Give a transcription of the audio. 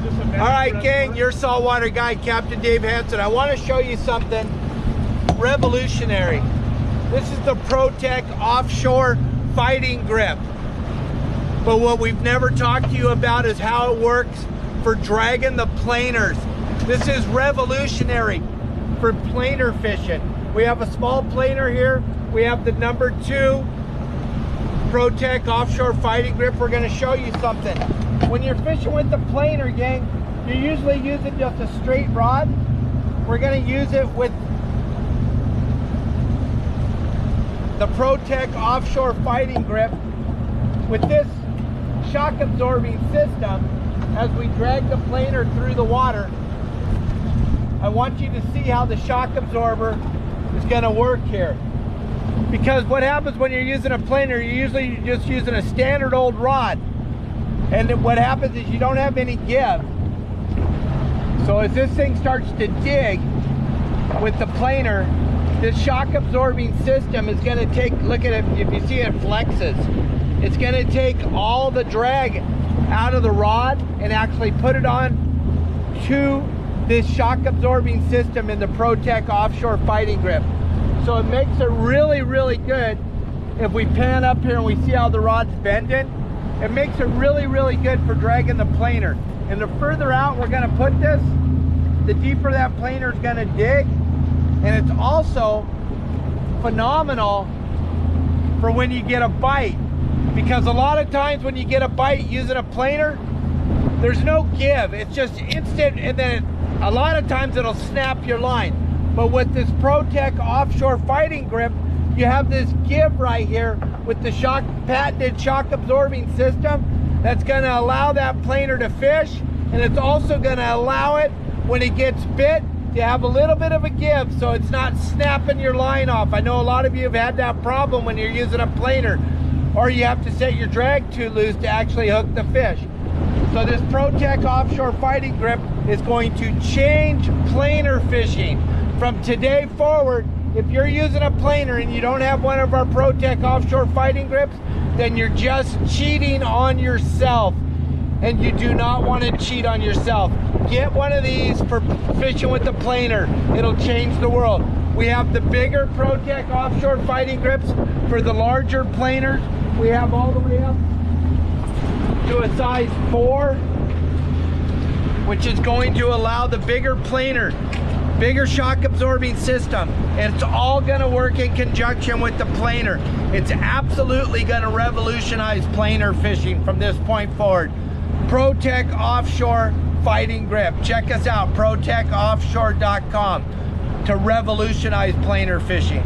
All right, gang, your saltwater guide, Captain Dave Hansen. I want to show you something revolutionary. This is the Pro Tek Offshore Fighting Grip. But what we've never talked to you about is how it works for dragging the planers. This is revolutionary for planer fishing. We have a small planer here. We have the number 2 Pro Tek Offshore Fighting Grip. We're going to show you something. When you're fishing with the planer, gang, you're usually using just a straight rod. We're going to use it with the Pro Tek Offshore Fighting Grip with this shock absorbing system. As we drag the planer through the water, I want you to see how the shock absorber is going to work here. Because what happens when you're using a planer, you're usually just using a standard old rod. And what happens is you don't have any give. So as this thing starts to dig with the planer, this shock absorbing system is going to take, look at it, if you see it flexes, it's going to take all the drag out of the rod and actually put it on to this shock absorbing system in the Pro Tek Offshore Fighting Grip. So it makes it really, really good. If we pan up here and we see how the rod's bending, it makes it really, really good for dragging the planer. And the further out we're going to put this, the deeper that planer is going to dig. And it's also phenomenal for when you get a bite. Because a lot of times when you get a bite using a planer, there's no give. It's just instant, and then a lot of times it'll snap your line. But with this Pro Tek Offshore Fighting Grip, you have this give right here with the patented shock absorbing system that's going to allow that planer to fish, and it's also going to allow it when it gets bit to have a little bit of a give, so it's not snapping your line off. I know a lot of you have had that problem when you're using a planer, or you have to set your drag too loose to actually hook the fish. So this Pro Tek Offshore Fighting Grip is going to change planer fishing. From today forward, if you're using a planer and you don't have one of our Pro Tek Offshore Fighting Grips, then you're just cheating on yourself. And you do not want to cheat on yourself. Get one of these for fishing with the planer. It'll change the world. We have the bigger Pro Tek Offshore Fighting Grips for the larger planers. We have all the way up to a size 4, which is going to allow the bigger planer, bigger shock absorbing system, and it's all going to work in conjunction with the planer. It's absolutely going to revolutionize planer fishing from this point forward. Pro Tek Offshore Fighting Grip. Check us out, protekoffshore.com, to revolutionize planer fishing.